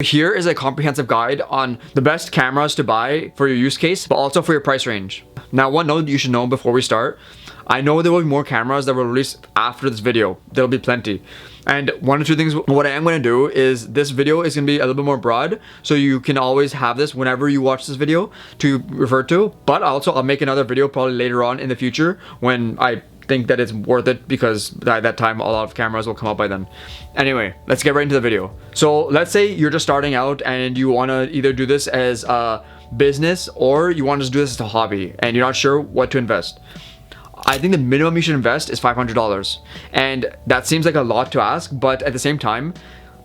Here is a comprehensive guide on the best cameras to buy for your use case, but also for your price range. Now, one note you should know before we start, I know there will be more cameras that will release after this video. There'll be plenty. And one or two things, what I am going to do is this video is going to be a little bit more broad, so you can always have this whenever you watch this video to refer to. But also I'll make another video probably later on in the future when I think that it's worth it, because at that time a lot of cameras will come up by then. Anyway, let's get right into the video. So let's say you're just starting out and you want to either do this as a business or you want to just do this as a hobby and you're not sure what to invest. I think the minimum you should invest is $500, and that seems like a lot to ask, but at the same time,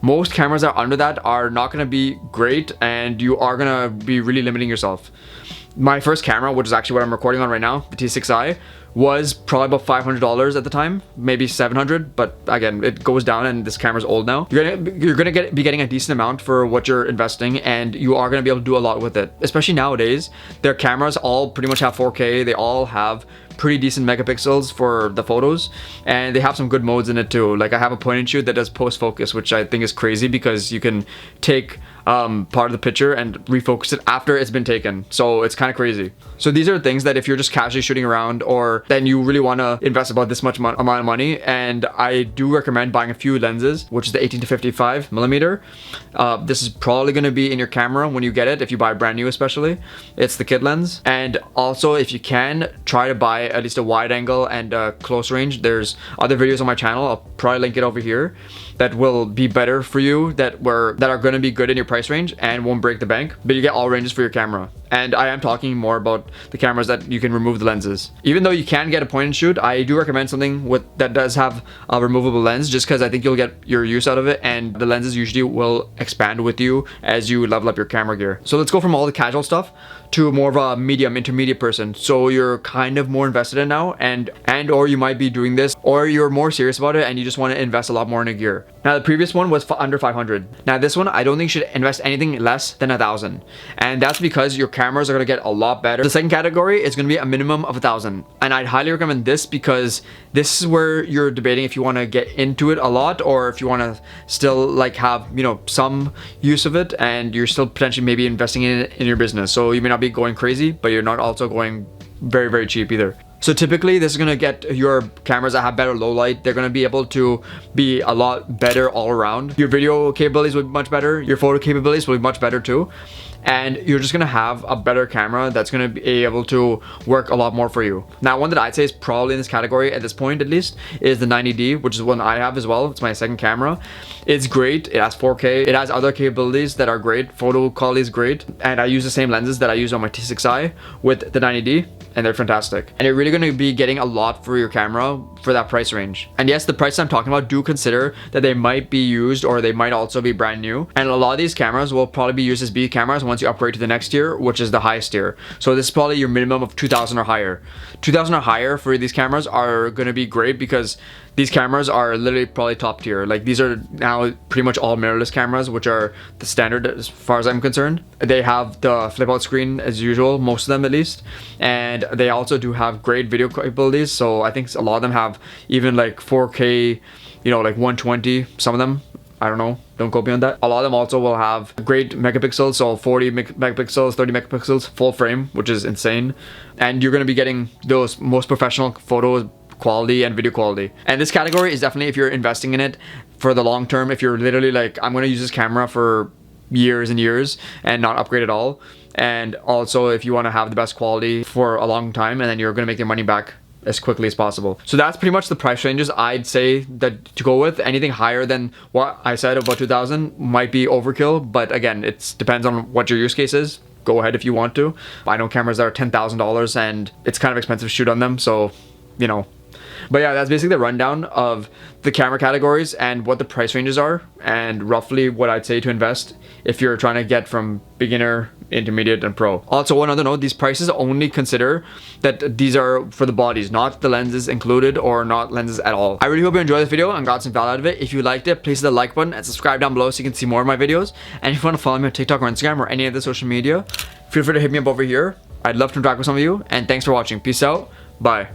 most cameras that are under that are not going to be great and you are going to be really limiting yourself. My first camera, which is actually what I'm recording on right now, the T6i, was probably about $500 at the time, maybe $700, but again, it goes down and this camera's old now. You're gonna be getting a decent amount for what you're investing, and you are gonna be able to do a lot with it. Especially nowadays, their cameras all pretty much have 4K. They all have pretty decent megapixels for the photos, and they have some good modes in it too. Like I have a point and shoot that does post focus, which I think is crazy because you can take part of the picture and refocus it after it's been taken. So it's kind of crazy. So these are things that if you're just casually shooting around, or then you really want to invest about this much amount of money, and I do recommend buying a few lenses, which is the 18 to 55 millimeter. This is probably going to be in your camera when you get it, if you buy brand new especially. It's the kit lens. And also, if you can, try to buy at least a wide angle and close range. There's other videos on my channel, I'll probably link it over here, that will be better for you, that are going to be good in your price range and won't break the bank, but you get all ranges for your camera. And I am talking more about the cameras that you can remove the lenses. Even though you can get a point and shoot, I do recommend something that does have a removable lens, just because I think you'll get your use out of it, and the lenses usually will expand with you as you level up your camera gear. So let's go from all the casual stuff to more of a medium intermediate person. So you're kind of more invested in now, and or you might be doing this, or you're more serious about it and you just want to invest a lot more in a gear. Now the previous one was under 500. Now this one, I don't think you should invest anything less than 1,000, and that's because your cameras are going to get a lot better. The second category is going to be a minimum of 1,000, and I'd highly recommend this because this is where you're debating if you want to get into it a lot or if you want to still like have, you know, some use of it, and you're still potentially maybe investing in it in your business. So you may not be going crazy, but you're not also going very, very cheap either. So typically this is going to get your cameras that have better low light. They're going to be able to be a lot better all around. Your video capabilities will be much better. Your photo capabilities will be much better too. And you're just gonna have a better camera that's gonna be able to work a lot more for you. Now, one that I'd say is probably in this category at this point at least is the 90D, which is one I have as well. It's my second camera. It's great. It has 4K. It has other capabilities that are great. Photo quality is great. And I use the same lenses that I use on my T6i with the 90D, and they're fantastic. And you're really gonna be getting a lot for your camera for that price range. And yes, the price I'm talking about, do consider that they might be used or they might also be brand new. And a lot of these cameras will probably be used as B cameras once you upgrade to the next tier, which is the highest tier. So this is probably your minimum of 2,000 or higher. 2,000 or higher for these cameras are going to be great because these cameras are literally probably top tier. Like these are now pretty much all mirrorless cameras, which are the standard as far as I'm concerned. They have the flip out screen as usual, most of them at least. And they also do have great video capabilities. So I think a lot of them have even like 4K, you know, like 120, some of them. I don't know, don't quote me on that. A lot of them also will have great megapixels, so 40 megapixels, 30 megapixels, full frame, which is insane. And you're gonna be getting those most professional photos quality and video quality. And this category is definitely if you're investing in it for the long term, if you're literally like, I'm gonna use this camera for years and years and not upgrade at all. And also if you wanna have the best quality for a long time, and then you're gonna make your money back as quickly as possible. So that's pretty much the price ranges I'd say that to go with. Anything higher than what I said about 2,000 might be overkill, but again, it depends on what your use case is. Go ahead if you want to. I know cameras that are $10,000 and it's kind of expensive to shoot on them, so you know. But yeah, that's basically the rundown of the camera categories and what the price ranges are, and roughly what I'd say to invest if you're trying to get from beginner, intermediate, and pro. Also, one other note, these prices only consider that these are for the bodies, not the lenses included or not lenses at all. I really hope you enjoyed this video and got some value out of it. If you liked it, please hit the like button and subscribe down below so you can see more of my videos. And if you want to follow me on TikTok or Instagram or any other social media, feel free to hit me up over here. I'd love to interact with some of you, and thanks for watching. Peace out. Bye.